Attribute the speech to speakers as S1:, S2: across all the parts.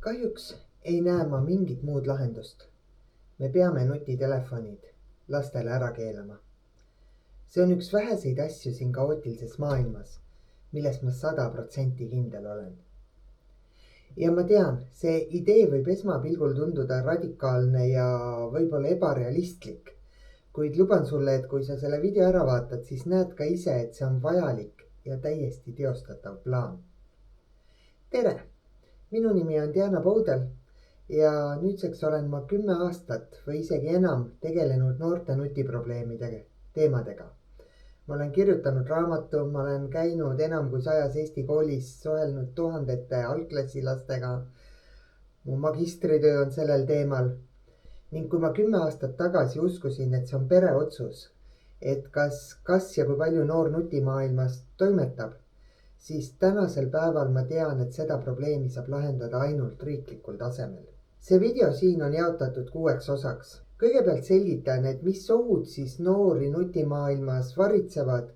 S1: Kahjuks ei näe ma mingit muud lahendust. Me peame nutitelefonid lastele ära keelama. See on üks väheseid asju siin kaootilises maailmas, milles ma 100% kindel olen. Ja ma tean, see idee võib esmapilgul tunduda radikaalne ja võib-olla ebarealistlik, kuid luban sulle, et kui sa selle video ära vaatad, siis näed ka ise, et see on vajalik ja täiesti teostatav plaan. Tere! Minu nimi on Diana Poudel ja nüüdseks olen ma 10 aastat või isegi enam tegelenud noorte nutiprobleemide teemadega. Ma olen kirjutanud raamatu, ma olen käinud enam kui 100 Eesti koolis, suhelnud tuhandete algklassilastega. Mu magistritöö on sellel teemal. Ning kui ma 10 aastat tagasi uskusin, et see on pere otsus, et kas ja kui palju noor nutimaailmas toimetab, siis tänasel päeval ma tean, et seda probleemi saab lahendada ainult riiklikul tasemel. See video siin on jaotatud 6 osaks. Kõigepealt selgitan, et mis ohud siis noori nutimaailmas varitsevad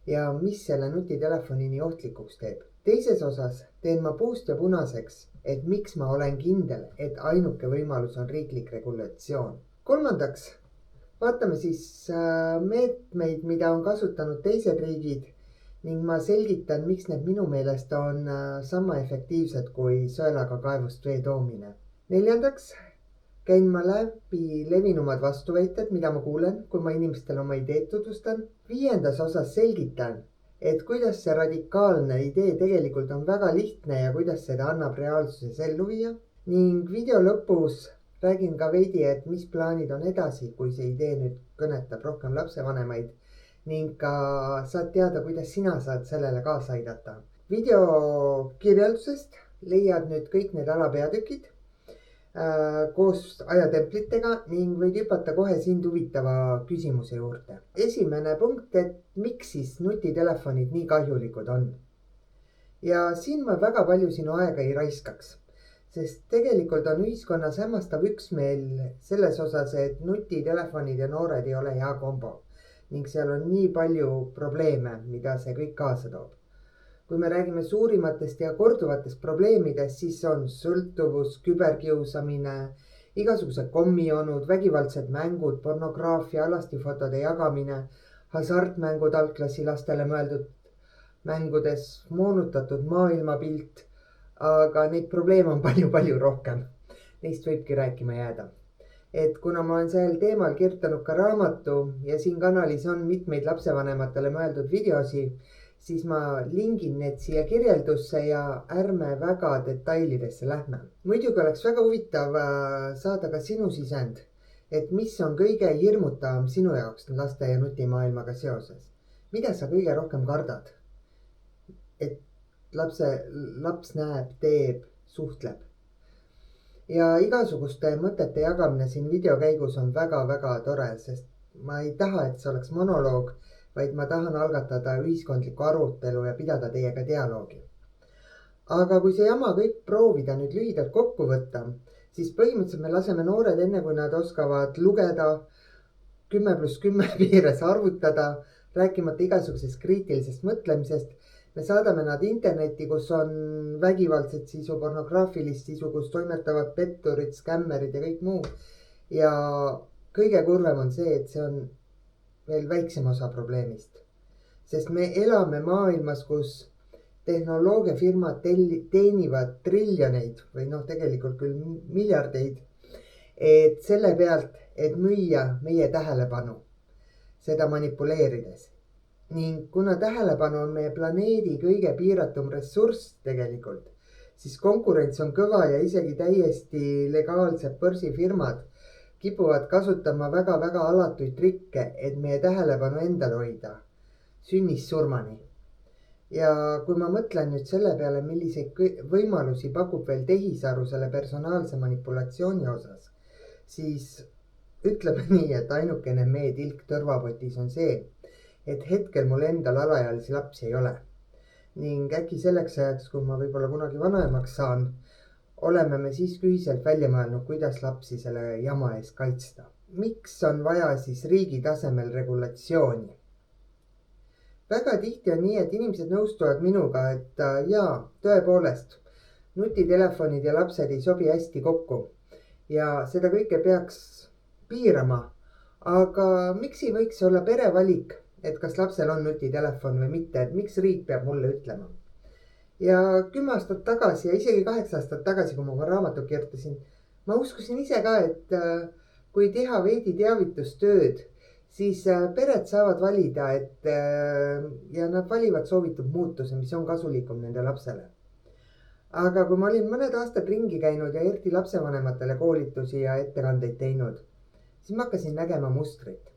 S1: ja mis selle nutitelefoni nii ohtlikuks teeb. Teises osas teen ma puust ja punaseks, et miks ma olen kindel, et ainuke võimalus on riiklik regulatsioon. Kolmandaks vaatame siis meetmeid, mida on kasutanud teised riigid ning ma selgitan, miks need minu meelest on sama efektiivsed kui sõelaga kaevust vee toomine. Neljandaks käin ma läbi levinumad vastuväited, mida ma kuulen, kui ma inimestele oma ideed tutvustan. Viiendas osas selgitan, et kuidas see radikaalne idee tegelikult on väga lihtne ja kuidas seda annab reaalsuses ellu viia. Ning video lõpus räägin ka veidi, et mis plaanid on edasi, kui see idee nüüd kõnetab rohkem lapsevanemaid ning ka saad teada, kuidas sina saad sellele kaasa aidata. Video kirjeldusest leiad nüüd kõik need alapeatükid koos ajatemplitega ning võid hüpata kohe sind huvitava küsimuse juurde. Esimene punkt, et miks siis nutitelefonid nii kahjulikud on. Ja siin ma väga palju sinu aega ei raiskaks, sest tegelikult on ühiskonnas hämmastav üksmeel selles osas, et nutitelefonid ja noored ei ole hea kombo. Ning seal on nii palju probleeme, mida see kõik kaasa toob. Kui me räägime suurimatest ja korduvatest probleemidest, siis on sõltuvus, küberkiusamine, igasugused kommionud, vägivaldsed mängud, pornograafia, alastifotode jagamine, hasartmängud algklassilastele mõeldud mängudes, moonutatud maailmapilt, aga neid probleeme on palju rohkem. Neist võibki rääkima jääda. Et kuna ma olen sellel teemal kirjutanud ka raamatu ja siin kanalis on mitmeid lapsevanematele mõeldud videosi, siis ma lingin need siia kirjeldusse ja ärme väga detailidesse lähme. Muidugi oleks väga huvitav saada ka sinu sisend, et mis on kõige hirmutavam sinu jaoks laste ja nutimaailmaga seoses. Mida sa kõige rohkem kardad? Et laps näeb, teeb, suhtleb. Ja igasuguste mõtete jagamine siin video käigus on väga tore, sest ma ei taha, et see oleks monoloog, vaid ma tahan algatada ühiskondlikku arutelu ja pidada teiega dialoogi. Aga kui see jama kõik proovida nüüd lühidalt kokku võtta, siis põhimõtteliselt me laseme noored enne, kui nad oskavad lugeda, 10+10 piires arvutada, rääkimata igasugusest kriitilisest mõtlemisest. Me saadame nad internetti, kus on vägivaldset sisu, pornograafilist sisu, kus toimetavad petturid, skämmerid ja kõik muu. Ja kõige kurvem on see, et see on veel väiksem osa probleemist. Sest me elame maailmas, kus tehnoloogiafirmad teenivad triljoneid või tegelikult küll miljardeid, et selle pealt, et müüa meie tähelepanu, seda manipuleerides. Ning kuna tähelepanu on meie planeedi kõige piiratum ressurss tegelikult, siis konkurents on kõva ja isegi täiesti legaalsed börsifirmad kipuvad kasutama väga alatuid trikke, et meie tähelepanu endal hoida, sünnist surmani. Ja kui ma mõtlen nüüd selle peale, milliseid võimalusi pakub veel tehisaru selle personaalse manipulatsiooni osas, siis ütleme nii, et ainukene meie tilk tõrvapotis on see, et hetkel mul endal alaealisi lapsi ei ole. Ning äkki selleks ajaks, kui ma võib-olla kunagi vanemaks saan, oleme me siiski ühiselt välja mõelnud, kuidas lapsi selle jama eest kaitsta. Miks on vaja siis riigi tasemel regulatsiooni? Väga tihti on nii, et inimesed nõustuvad minuga, et jaa, tõepoolest, nutitelefonid ja lapsed ei sobi hästi kokku ja seda kõike peaks piirama. aga miks ei võiks olla pere valik, et kas lapsel on nutitelefon või mitte, et miks riik peab mulle ütlema? Ja 10 aastat tagasi ja isegi 8 aastat tagasi, kui ma oma raamatu kirjutasin, ma uskusin ise ka, et kui teha veidi teavitustööd, siis pered saavad valida, ja nad valivad soovitud muutuse, mis on kasulikum nende lapsele. aga kui ma olin mõned aastad ringi käinud ja eriti lapsevanematele koolitusi ja ettekandeid teinud, siis ma hakkasin nägema mustrit.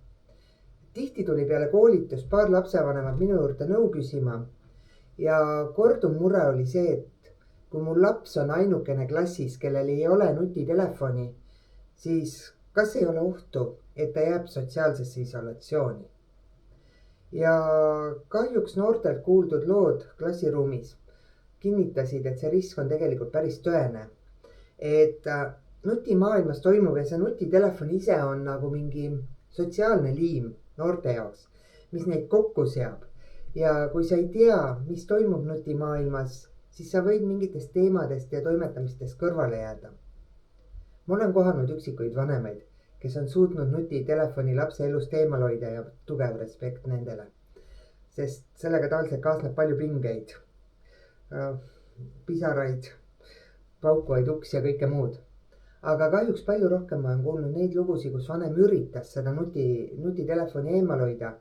S1: Tihti tuli peale koolitust paar lapsevanemat minu juurde nõu küsima ja korduv mure oli see, et kui mul laps on ainukene klassis, kellel ei ole nutitelefoni, siis kas ei ole ohtu, et ta jääb sotsiaalsesse isolatsiooni. Ja kahjuks noortelt kuuldud lood klassiruumis kinnitasid, et see risk on tegelikult päris tõene. Et nutimaailmas toimuv ja see nutitelefon ise on nagu mingi sotsiaalne liim noorte jaoks, mis neid kokku seab. Ja kui sa ei tea, mis toimub nutimaailmas, siis sa võid mingitest teemadest ja toimetamistest kõrvale jääda. Ma olen kohanud üksikuid vanemaid, kes on suutnud nutitelefoni lapse elust eemal hoida ja tugev respekt nendele. Sest sellega tavaliselt kaasneb palju pingeid, pisaraid, paukuvaid uksi ja kõike muud. Aga kahjuks palju rohkem ma olen kuulnud neid lugusid, kus vanem üritas seda nutitelefoni eemal hoida,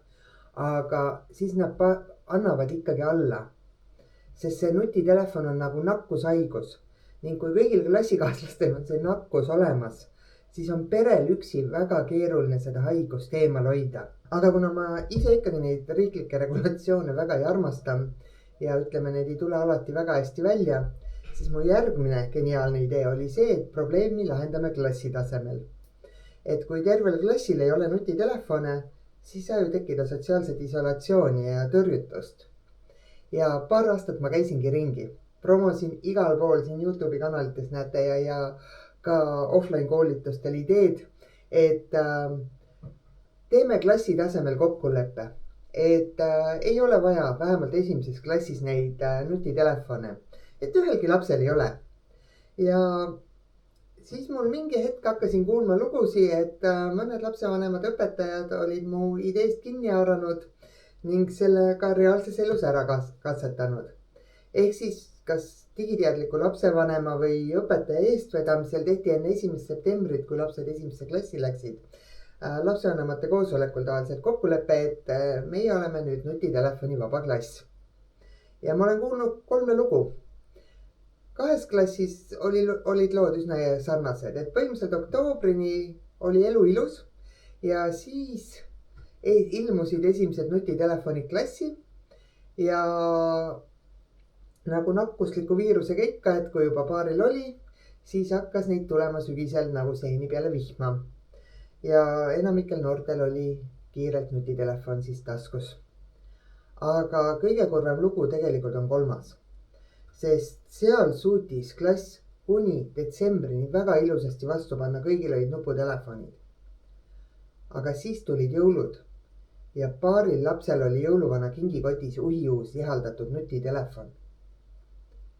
S1: aga siis nad annavad ikkagi alla. Sest see nutitelefon on nagu nakkushaigus ning kui kõigil klassikaaslastel on see nakkus olemas, siis on perel üksi väga keeruline seda haigust eemal hoida. Aga kuna ma ise ikkagi neid riiklikke regulatsioone väga ei armasta ja ütleme, need ei tule alati väga hästi välja, siis mu järgmine geniaalne idee oli see, et probleemi lahendame klassi tasemel. Et kui tervel klassil ei ole nutitelefone, siis sai ju tekkida sotsiaalset isolatsiooni ja tõrjutust. Ja paar aastat ma käisingi ringi, promosin igal pool siin YouTube'i kanalites näete ja ka offline koolitustel ideed, et teeme klassi tasemel kokkuleppe, et ei ole vaja vähemalt esimeses klassis neid nutitelefone, et ühelgi lapsel ei ole. Ja siis mul mingi hetk hakkasin kuulma lugusid, et mõned lapsevanemad õpetajad olid mu ideest kinni haaranud ning selle ka reaalses elus ära katsetanud. Ehk siis kas digiteadliku lapsevanema või õpetaja eestvedamisel tehti enne 1. septembrit, kui lapsed 1. klassi läksid, lapsevanemate koosolekul tavaliselt kokkulepe, et meie oleme nüüd nutitelefoni vaba klass. Ja ma olen kuulnud 3 lugu. 2 klassis olid lood üsna sarnased, et põhimõtteliselt oktoobrini oli elu ilus ja siis ilmusid esimesed nutitelefonid klassi ja nagu nakkusliku viirusega ikka, et kui juba paaril oli, siis hakkas neid tulema sügisel nagu seeni peale vihma. Ja enamikel noortel oli kiirelt nutitelefon siis taskus. Aga kõige kurvem lugu tegelikult on 3. Sest seal suutis klass kuni detsembrini väga ilusasti vastu panna, kõigil olid nuputelefonid. Aga siis tulid jõulud ja paaril lapsel oli jõuluvana kingikotis uhiuus ihaldatud nutitelefon.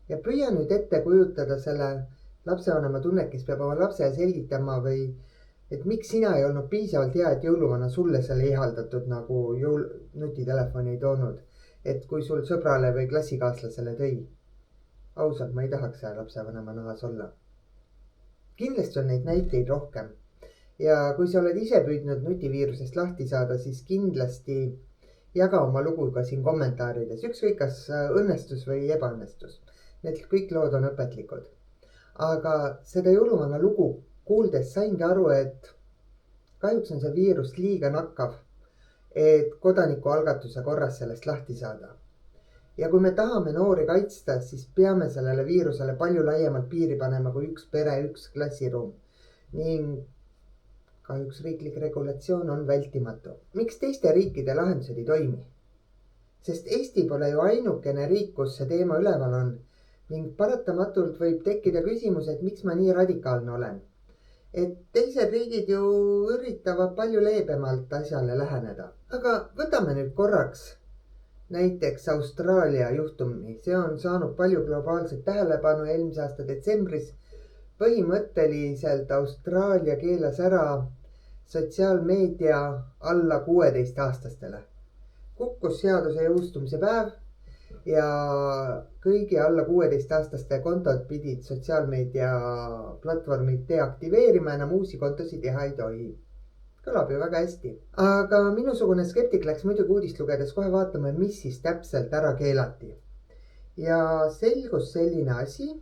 S1: Ja püüa nüüd ette kujutada selle lapsevanema tunnet, kes peab oma lapsele selgitama või et miks sina ei olnud piisavalt hea, et jõuluvana sulle selle ihaldatud nagu nutitelefoni ei toonud. Et kui sul sõbrale või klassikaaslasele tõi. Ausalt, ma ei tahaks selle lapsevanema nahas olla. Kindlasti on neid näiteid rohkem. Ja kui sa oled ise püüdnud nutiviirusest lahti saada, siis kindlasti jaga oma lugu ka siin kommentaarides. Ükskõik kas õnnestus või ebaõnnestus. Need kõik lood on õpetlikud. Aga seda jõuluvana lugu kuuldes saingi aru, et kahjuks on see viirus liiga nakkav, et kodanikualgatuse korras sellest lahti saada. Ja kui me tahame noori kaitsta, siis peame sellele viirusele palju laiemalt piiri panema kui üks pere, üks klassiruum. Ning kahjuks riiklik regulatsioon on vältimatu. Miks teiste riikide lahendused ei toimi? Sest Eesti pole ju ainukene riik, kus see teema üleval on. Ning paratamatult võib tekkida küsimus, et miks ma nii radikaalne olen. Et teised riigid ju üritavad palju leebemalt asjale läheneda. Aga võtame nüüd korraks näiteks Austraalia juhtumi. See on saanud palju globaalset tähelepanu ja eelmise aasta detsembris põhimõtteliselt Austraalia keelas ära sotsiaalmeedia alla 16-aastastele. Kukkus seaduse jõustumise päev ja kõigi alla 16-aastaste kontod pidid sotsiaalmeedia platvormid deaktiveerima, enam uusi kontosid teha ei tohi. Kõlab ju väga hästi. Aga minusugune skeptik läks muidugi uudist lugedes kohe vaatama, mis siis täpselt ära keelati. Ja selgus selline asi,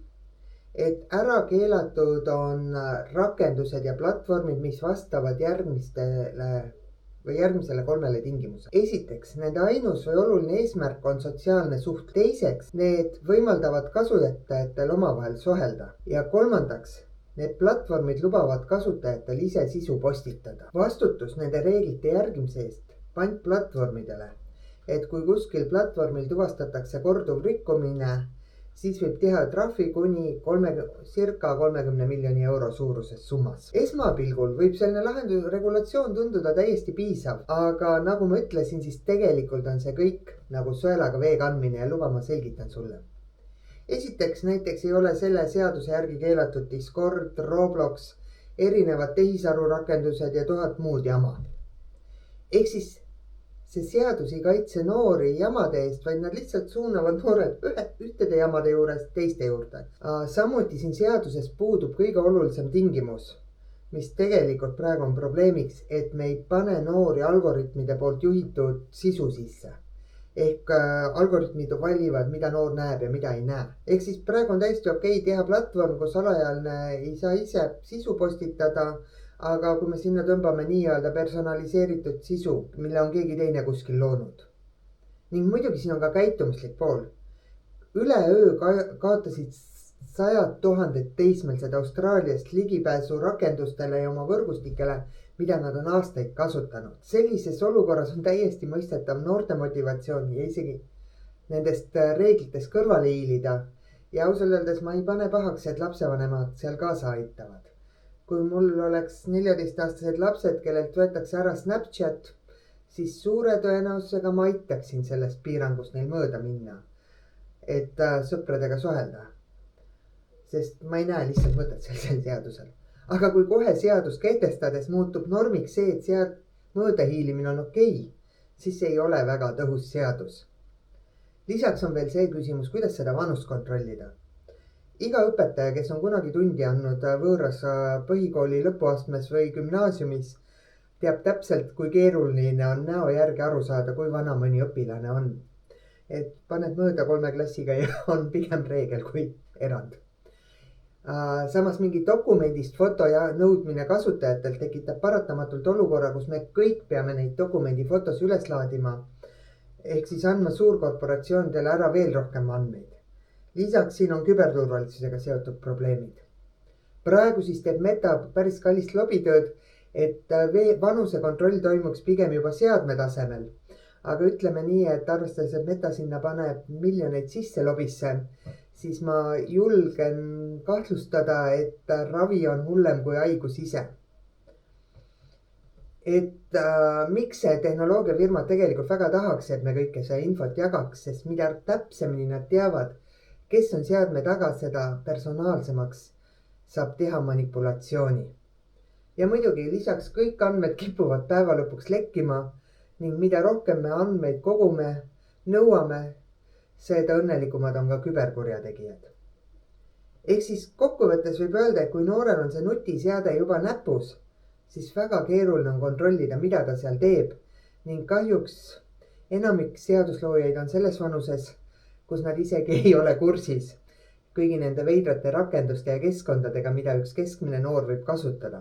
S1: et ära keelatud on rakendused ja platvormid, mis vastavad järgmisele 3 tingimusele. Esiteks, nende ainus või oluline eesmärk on sotsiaalne suht. Teiseks, need võimaldavad kasutajatel omavahel suhelda. Ja kolmandaks, need platvormid lubavad kasutajatel ise sisu postitada. Vastutus nende reeglite järgimise eest pand platvormidele, et kui kuskil platvormil tuvastatakse korduv rikkumine, siis võib teha trahvi kuni circa 30 miljoni euro suuruses summas. Esmapilgul võib selline regulatsioon tunduda täiesti piisav, aga nagu ma ütlesin, siis tegelikult on see kõik nagu sõelaga vee kandmine ja luba ma selgitan sulle. Esiteks näiteks ei ole selle seaduse järgi keelatud Discord, Roblox, erinevad tehisarurakendused ja 1000 muud jama. Ehk siis see seadus ei kaitse noori jamade eest, vaid nad lihtsalt suunavad noored ühtede jamade juurest teiste juurde. Samuti siin seaduses puudub kõige olulisem tingimus, mis tegelikult praegu on probleemiks, et me ei pane noori algoritmide poolt juhitud sisu sisse. Ehk algoritmid valivad, mida noor näeb ja mida ei näe. Ehk siis praegu on täiesti okei teha platvorm, kus alaealine ei saa ise sisu postitada, aga kui me sinna tõmbame nii-öelda personaliseeritud sisu, mille on keegi teine kuskil loonud. Ning muidugi siin on ka käitumislik pool. Üleöö kaotasid 100 000 teismelised Austraaliast ligipääsu rakendustele ja oma võrgustikele, mida nad on aastaid kasutanud. Sellises olukorras on täiesti mõistetav noorte motivatsiooni ja isegi nendest reeglitest kõrvale hiilida. Ja ausalt öeldes ma ei pane pahaks, et lapsevanemad seal kaasa aitavad. Kui mul oleks 14-aastased lapsed, kellelt võetakse ära Snapchat, siis suure tõenäosusega ma aitaksin sellest piirangust neil mööda minna, et sõpradega suhelda. Sest ma ei näe lihtsalt mõtet sellisel seadusel. Aga kui kohe seadus kehtestades muutub normiks see, et mööda hiilimine on okei, siis ei ole väga tõhus seadus. Lisaks on veel see küsimus, kuidas seda vanust kontrollida. Iga õpetaja, kes on kunagi tundi andnud võõras põhikooli lõpuastmes või gümnaasiumis, teab täpselt, kui keeruline on näo järgi aru saada, kui vana mõni õpilane on. Et paned mööda 3 klassiga ja on pigem reegel kui erand. Samas mingi dokumendist foto ja nõudmine kasutajatelt tekitab paratamatult olukorra, kus me kõik peame neid dokumendi fotos üles laadima, ehk siis andma suurkorporatsioonidele ära veel rohkem andmeid. Lisaks siin on küberturvalisusega seotud probleemid. Praegu siis teeb Meta päris kallist lobitööd, et vanuse kontroll toimuks pigem juba seadme tasemel. Aga ütleme nii, et arvestades, et Meta sinna paneb miljoneid sisse lobisse, siis ma julgen kahtlustada, et ravi on hullem kui haigus ise. Et miks see tehnoloogiafirmad tegelikult väga tahaks, et me kõike see infot jagaks, sest mida täpsemini nad teavad, kes on seadme taga, seda personaalsemaks saab teha manipulatsiooni. Ja muidugi lisaks kõik andmed kipuvad päeva lõpuks lekkima ning mida rohkem me andmeid kogume, nõuame, seda õnnelikumad on ka küberkurjategijad. Ehk siis kokkuvõttes võib öelda, et kui noorel on see nutiseade juba näpus, siis väga keeruline on kontrollida, mida ta seal teeb ning kahjuks enamik seadusloojaid on selles vanuses, kus nad isegi ei ole kursis kõigi nende veidrate rakenduste ja keskkondadega, mida üks keskmine noor võib kasutada.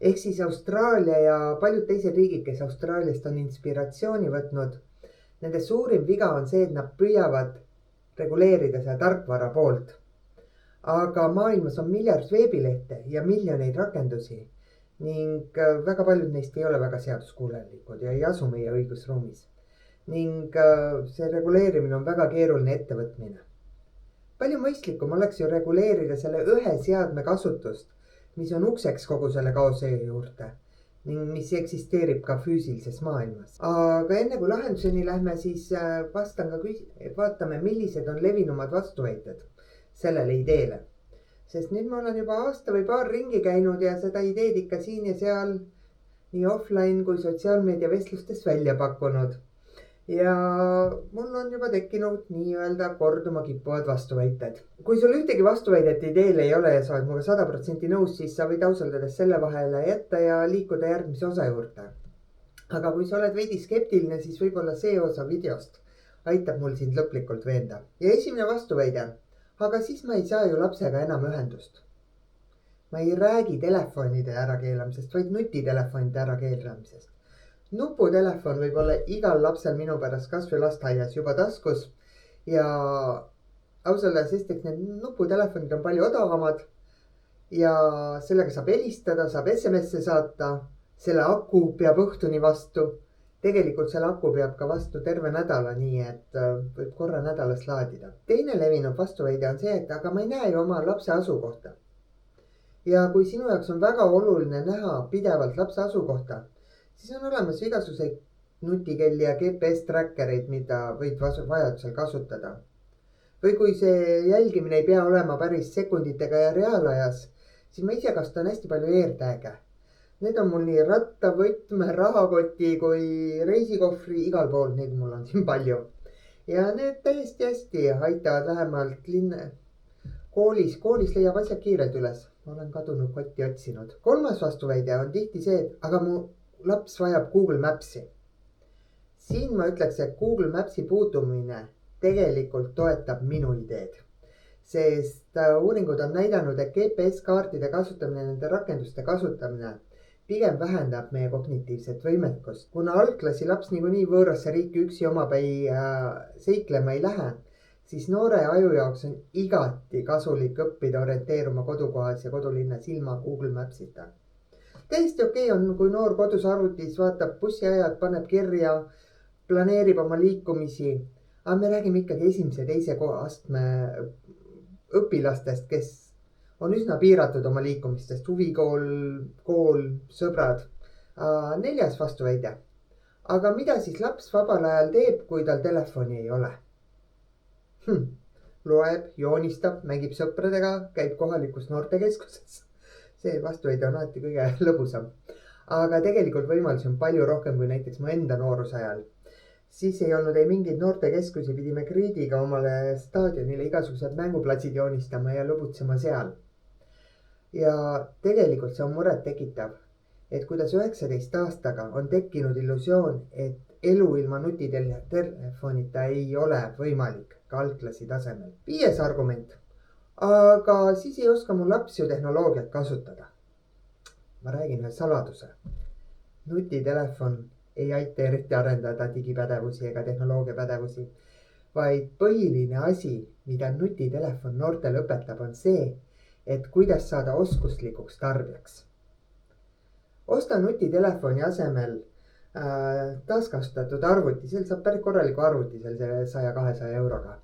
S1: Ehk siis Austraalia ja paljud teised riigid, kes Austraaliast on inspiratsiooni võtnud, nende suurim viga on see, et nad püüavad reguleerida seda tarkvara poolt. Aga maailmas on miljard veebilehte ja miljoneid rakendusi ning väga paljud neist ei ole väga seaduskuulelikud ja ei asu meie õigusruumis. Ning see reguleerimine on väga keeruline ettevõtmine. Palju mõistlikum oleks ju reguleerida selle ühe seadme kasutust, mis on ukseks kogu selle kaose juurde. ning mis eksisteerib ka füüsilises maailmas. Aga enne kui lahenduseni lähme, siis vaatame, millised on levinumad vastuväited sellele ideele. Sest nüüd ma olen juba aasta või paar ringi käinud ja seda ideed ikka siin ja seal nii offline kui sotsiaalmeedia vestlustes välja pakkunud. Ja mul on juba tekkinud nii-öelda korduma kippuvad vastuväited. Kui sul ühtegi vastuväidet ideele ei ole ja sa oled mulle 100% nõus, siis sa võid ausaldades selle vahele jätta ja liikuda järgmise osa juurde. Aga kui sa oled veidi skeptiline, siis võib-olla see osa videost aitab mul sind lõplikult veenda. Ja esimene vastuväide. Aga siis ma ei saa ju lapsega enam ühendust. Ma ei räägi telefonide ärakeelamisest, vaid nutitelefonide ärakeelamisest. Nuputelefon võib olla igal lapsel minu pärast kas või lasteaias juba taskus ja ausalt esiteks need nuputelefonid on palju odavamad ja sellega saab helistada, saab SMS-e saata, selle aku peab õhtuni vastu. Tegelikult selle aku peab ka vastu terve nädala, nii et võib korra nädalas laadida. Teine levinud vastuväide on see, et aga ma ei näe ju oma lapse asukohta. Ja kui sinu jaoks on väga oluline näha pidevalt lapse asukohta, siis on olemas igasuguseid nutikelli ja GPS-trackereid, mida võid vajadusel kasutada. Või kui see jälgimine ei pea olema päris sekunditega ja reaalajas, siis ma ise kasutan hästi palju AirTag'e. Need on mul nii ratta, võtme, rahakoti kui reisikohvri, igal pool neid mul on siin palju. Ja need täiesti hästi aitavad vähemalt koolis leiab asjad kiirelt üles. Ma olen kadunud kotti otsinud. Kolmas vastuväide on tihti see, et aga mu laps vajab Google Maps'i. Siin ma ütleks, et Google Maps'i puudumine tegelikult toetab minu ideed. Sest uuringud on näidanud, et GPS-kaartide kasutamine, nende rakenduste kasutamine pigem vähendab meie kognitiivset võimekust. Kuna algklassi laps niikuinii võõrasse riiki üksi omapäi seiklema ei lähe, siis noore aju jaoks on igati kasulik õppida orienteeruma kodukohas ja kodulinnas ilma Google Maps'ita. Täiesti okei on, kui noor kodus arvutis vaatab bussiajad, paneb kirja, planeerib oma liikumisi. Aga me räägime ikkagi esimese ja teise astme õpilastest, kes on üsna piiratud oma liikumistest, huvikool, kool, sõbrad. 4. vastuväide. Aga mida siis laps vabal ajal teeb, kui tal telefoni ei ole? Loeb, joonistab, mängib sõpradega, käib kohalikus noortekeskuses. See vastuväide on alati kõige lõbusam. Aga tegelikult võimalusi on palju rohkem kui näiteks mu enda noorusajal. Siis ei olnud ei mingeid noortekeskusi, pidime kriidiga omale staadionile igasugused mänguplatsid joonistama ja lõbutsema seal. Ja tegelikult see on muret tekitav, et kuidas 19 aastaga on tekkinud illusioon, et elu ilma nutitelefonita ei ole võimalik ka algklassi tasemel. 5. argument. Aga siis ei oska mu laps ju tehnoloogiat kasutada. Ma räägin ühe saladuse. Nutitelefon ei aita eriti arendada digipädevusi ega tehnoloogiapädevusi, vaid põhiline asi, mida nutitelefon noortele õpetab, on see, et kuidas saada oskuslikuks tarbijaks. Osta nutitelefoni asemel taaskasutatud arvuti, seal saab päris korraliku arvuti seal 100-200 euroga.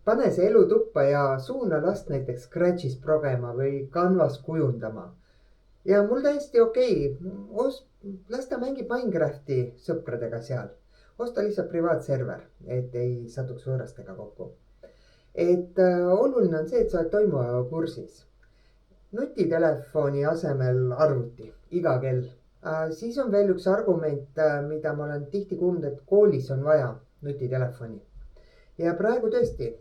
S1: Pane see elutuppa ja suuna last näiteks Scratch'is progema või Canvas kujundama. Ja mul täiesti okei. Las ta mängib Minecrafti sõpradega seal. Osta lihtsalt privaatserver, et ei satuks võõrastega kokku. Et oluline on see, et sa oled toimuva kursis. Nutitelefoni asemel arvuti, iga kell. Siis on veel üks argument, mida ma olen tihti kuulnud, et koolis on vaja nutitelefoni. Ja praegu tõesti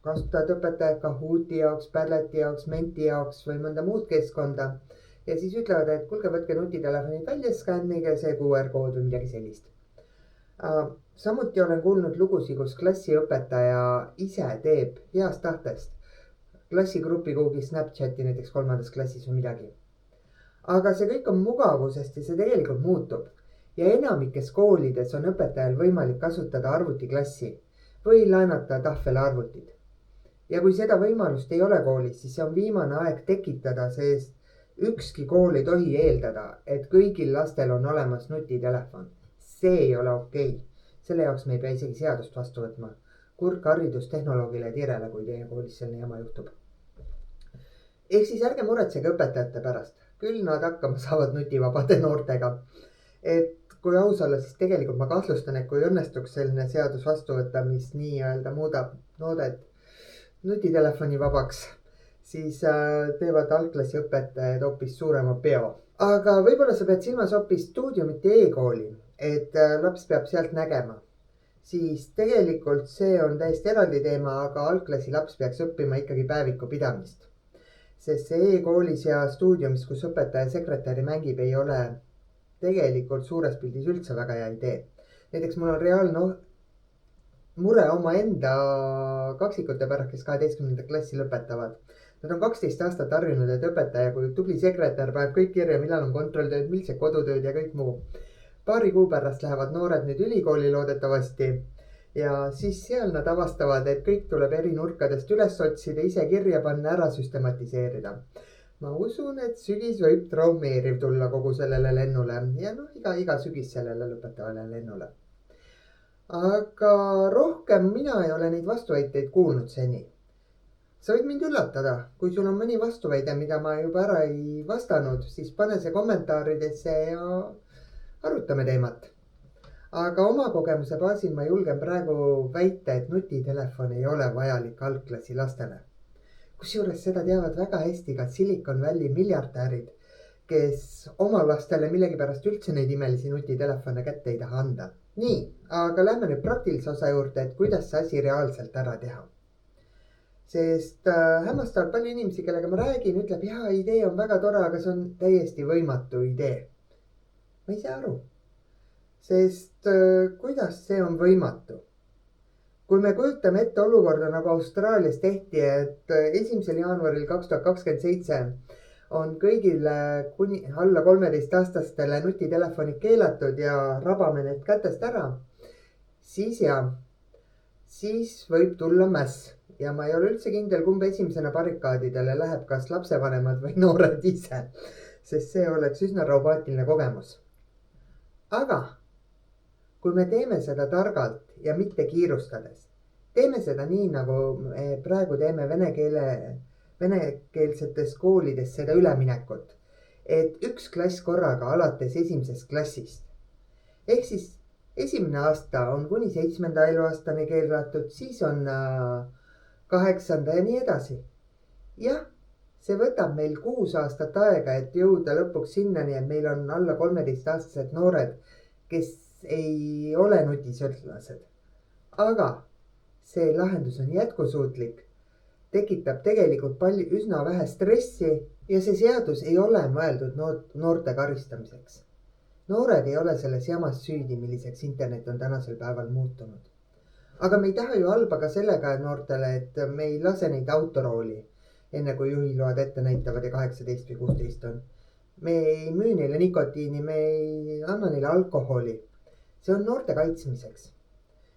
S1: kasutad õpetajad Kahooti jaoks, Padleti jaoks, Menti jaoks või mõnda muud keskkonda. Ja siis ütlevad, et kuulge, võtke nutitelefonid välja, skännige see QR-kood või midagi sellist. Samuti olen kuulnud lugusid, kus klassiõpetaja ise teeb heast tahtest klassigrupi kuhugi Snapchati näiteks 3. klassis või midagi. Aga see kõik on mugavusest ja see tegelikult muutub. Ja enamikes koolides on õpetajal võimalik kasutada arvutiklassi või laenata tahvelarvutid. Ja kui seda võimalust ei ole koolis, siis see on viimane aeg tekitada, sest ükski kool ei tohi eeldada, et kõigil lastel on olemas nutitelefon. See ei ole okei. Selle jaoks me ei pea isegi seadust vastu võtma. Kurk haridustehnoloogile tirele, kui teie koolis selline jama juhtub. ehk siis ärge muretsege õpetajate pärast, küll nad hakkama saavad nutivabade noortega. Et kui aus olla, siis tegelikult ma kahtlustan, et kui õnnestuks selline seadus vastu võtta, mis nii-öelda muudab noored nutitelefoni vabaks, siis teevad algklassi õpetajad hoopis suurema peo. Aga võib-olla sa pead silmas hoopis stuudiumit ja e-kooli, et laps peab sealt nägema. Siis tegelikult see on täiesti eraldi teema, aga algklassi laps peaks õppima ikkagi päeviku pidamist. Sest see e-koolis ja stuudiumis, kus õpetaja sekretäri mängib, ei ole tegelikult suures pildis üldse väga hea idee. Näiteks mul on reaalne mure omaenda kaksikute pärast, kes 12. klassi lõpetavad. Nad on 12 aastat harjunud, et õpetaja kui tubli sekretär paneb kõik kirja, millal on kontrolltööd, millised kodutööd ja kõik muu. Paari kuu pärast lähevad noored nüüd ülikooli loodetavasti ja siis seal nad avastavad, et kõik tuleb eri nurkadest üles otsida, ise kirja panna, ära süstematiseerida. Ma usun, et sügis võib traumeeriv tulla kogu sellele lennule ja iga sügis sellele lõpetavale lennule. Aga rohkem mina ei ole neid vastuväiteid kuulnud seni. Sa võid mind üllatada, kui sul on mõni vastuväide, mida ma juba ära ei vastanud, siis pane see kommentaaridesse ja arutame teemat. Aga oma kogemuse baasil ma julgen praegu väita, et nutitelefon ei ole vajalik algklassi lastele. Kusjuures seda teavad väga hästi ka Silicon Valley miljardärid, kes oma lastele millegipärast üldse neid imelisi nutitelefone kätte ei taha anda. Nii, aga lähme nüüd praktilise osa juurde, et kuidas see asi reaalselt ära teha. Sest hämmastavalt palju inimesi, kellega ma räägin, ütleb, jaa, idee on väga tore, aga see on täiesti võimatu idee. Ma ei saa aru. Sest kuidas see on võimatu? Kui me kujutame ette olukorda nagu Austraalias tehti, et 1. jaanuaril 2027 on kõigile kuni alla 13-aastastele nutitelefonid keelatud ja rabame need kätest ära, siis võib tulla mäss. Ja ma ei ole üldse kindel, kumb esimesena barrikaadidele läheb, kas lapsevanemad või noored ise, sest see oleks üsna traumaatiline kogemus. Aga kui me teeme seda targalt ja mitte kiirustades, teeme seda nii, nagu me praegu teeme venekeelsetes koolides seda üleminekut, et üks klass korraga alates 1. klassist. Ehk siis 1. aasta on kuni 7. eluaastani keelatud, siis on 8. ja nii edasi. Jah, see võtab meil 6 aastat aega, et jõuda lõpuks sinnani, et meil on alla 13-aastased noored, kes ei ole nutisõltlased. Aga see lahendus on jätkusuutlik, tekitab tegelikult üsna vähe stressi ja see seadus ei ole mõeldud noorte karistamiseks. Noored ei ole selles jamas süüdi, milliseks internet on tänasel päeval muutunud. Aga me ei taha ju halba ka sellega noortele, et me ei lase neid autorooli, enne kui juhiload ette näitavad ja 18 või 16 on. Me ei müü neile nikotiini, me ei anna neile alkoholi. See on noorte kaitsmiseks.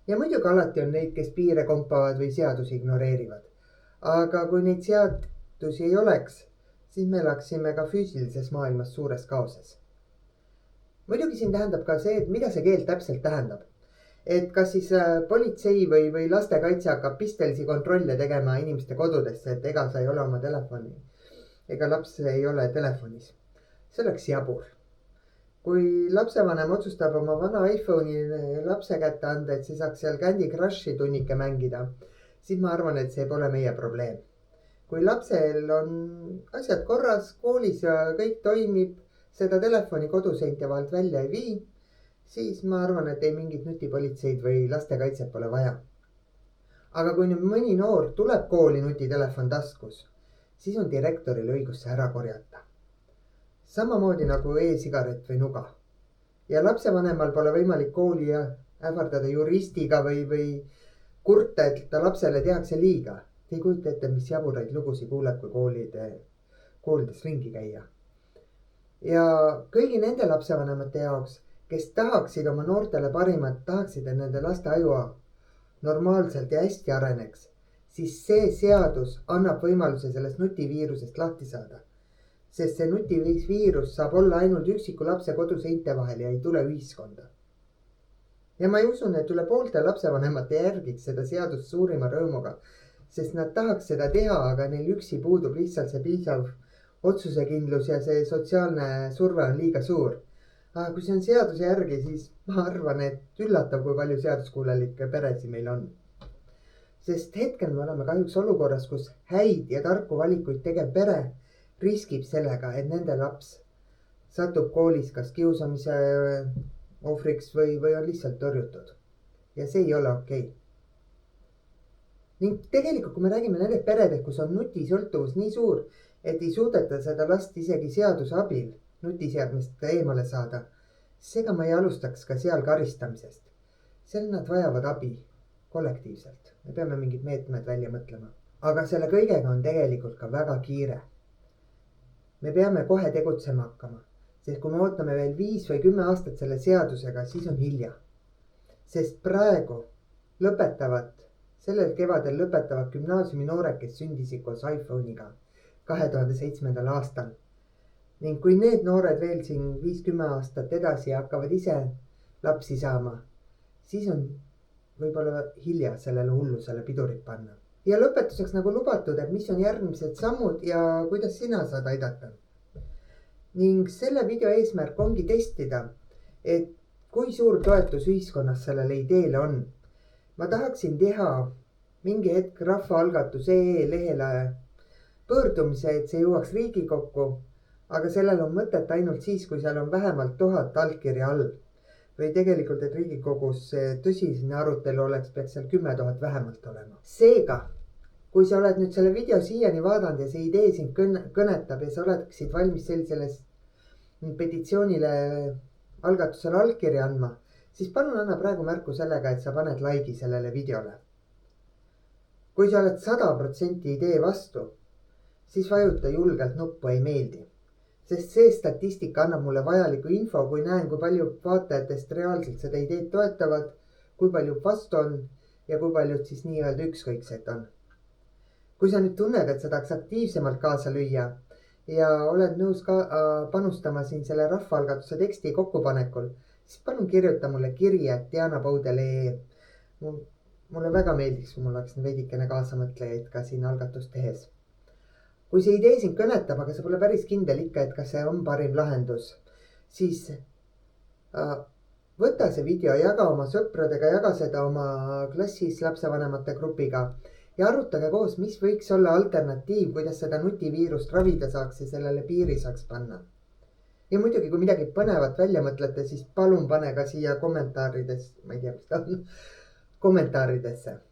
S1: Ja muidugi alati on neid, kes piire kompavad või seadusi ignoreerivad. Aga kui neid seadusi ei oleks, siis me elaksime ka füüsilises maailmas suures kaoses. Muidugi siin tähendab ka see, et mida see keel täpselt tähendab. Et kas siis politsei või lastekaitse hakkab pistelisi kontrolle tegema inimeste kodudesse, et ega sa ei ole oma telefoni. Ega laps ei ole telefonis. See oleks jabur. Kui lapsevanem otsustab oma vana iPhone'i lapse kätte anda, et see saaks seal Candy Crushi tunnike mängida, siis ma arvan, et see pole meie probleem. Kui lapsel on asjad korras, koolis ja kõik toimib, seda telefoni koduseinte vahelt välja ei vii, siis ma arvan, et ei mingit nutipolitseid või lastekaitset pole vaja. Aga kui nüüd mõni noor tuleb kooli nutitelefon taskus, siis on direktoril õigus see ära korjata. Samamoodi nagu e-sigaret või nuga. Ja lapsevanemal pole võimalik kooli ähvardada juristiga või kurta, et ta lapsele tehakse liiga. Te ei kujuta ette, mis jaburaid lugusid kuuleb, kui koolides ringi käia. Ja kõigi nende lapsevanemate jaoks, kes tahaksid oma noortele parimat, tahaksid, et nende laste aju normaalselt ja hästi areneks, siis see seadus annab võimaluse sellest nutiviirusest lahti saada. Sest see nutiviirus saab olla ainult üksiku lapse koduseinte vahel ja ei tule ühiskonda. Ja ma ei usun, et üle poolte lapsevanemate järgiks seda seadust suurima rõõmuga, sest nad tahaks seda teha, aga neil üksi puudub lihtsalt see piisav otsusekindlus ja see sotsiaalne surve on liiga suur. Aga kui see on seaduse järgi, siis ma arvan, et üllatav, kui palju seaduskuulelikke peresid meil on. Sest hetkel me oleme kahjuks olukorras, kus häid ja tarku valikuid tegev pere riskib sellega, et nende laps satub koolis kas kiusamise ohvriks või on lihtsalt tõrjutud. Ja see ei ole okei. Ning tegelikult, kui me räägime nendest peredest, kus on nutisõltuvus nii suur, et ei suudeta seda last isegi seaduse abil nutiseadmest eemale saada, seega ma ei alustaks ka seal karistamisest. Seal nad vajavad abi kollektiivselt. Me peame mingid meetmed välja mõtlema. Aga selle kõigega on tegelikult ka väga kiire. Me peame kohe tegutsema hakkama, sest kui me ootame veel 5 või 10 aastat selle seadusega, siis on hilja. Sest praegu sellel kevadel lõpetavad gümnaasiumi noored, kes sündisid koos iPhone'iga 2007. aastal. Ning kui need noored veel siin 5-10 aastat edasi hakkavad ise lapsi saama, siis on võib-olla hilja sellele hullusele pidurit panna. Ja lõpetuseks nagu lubatud, et mis on järgmised sammud ja kuidas sina saad aidata. Ning selle video eesmärk ongi testida, et kui suur toetus ühiskonnas sellele ideele on. Ma tahaksin teha mingi hetk rahvaalgatus.ee lehele pöördumise, et see jõuaks Riigikokku, aga sellel on mõtet ainult siis, kui seal on vähemalt 1000 allkirja all. Või tegelikult, et Riigikogus tõsisene arutelu oleks, peaks seal 10 000 vähemalt olema. Seega, kui sa oled nüüd selle video siiani vaadanud ja see idee sind kõnetab ja sa oleksid valmis sellisele petitsioonile algatusele allkirja andma, siis palun anna praegu märku sellega, et sa paned like'i sellele videole. Kui sa oled 100% idee vastu, siis vajuta julgelt nuppu ei meeldi. Sest see statistika annab mulle vajaliku info, kui näen, kui palju vaatajatest reaalselt seda ideed toetavad, kui palju vastu on ja kui paljud siis nii-öelda ükskõiksed on. Kui sa nüüd tunned, et sa tahaks aktiivsemalt kaasa lüüa ja oled nõus ka panustama siin selle rahvaalgatuse teksti kokkupanekul, siis palun kirjuta mulle kiri @dianapoudel.ee. Mulle väga meeldiks, kui mul oleks veidikene kaasamõtlejaid ka siin algatust tehes. Kui see idee sind kõnetab, aga sa pole päris kindel ikka, et kas see on parim lahendus, siis võta see video, jaga oma sõpradega, jaga seda oma klassis lapsevanemate grupiga ja arutage koos, mis võiks olla alternatiiv, kuidas seda nutiviirust ravida saaks ja sellele piiri saaks panna. Ja muidugi, kui midagi põnevat välja mõtlete, siis palun pane ka siia kommentaaridesse.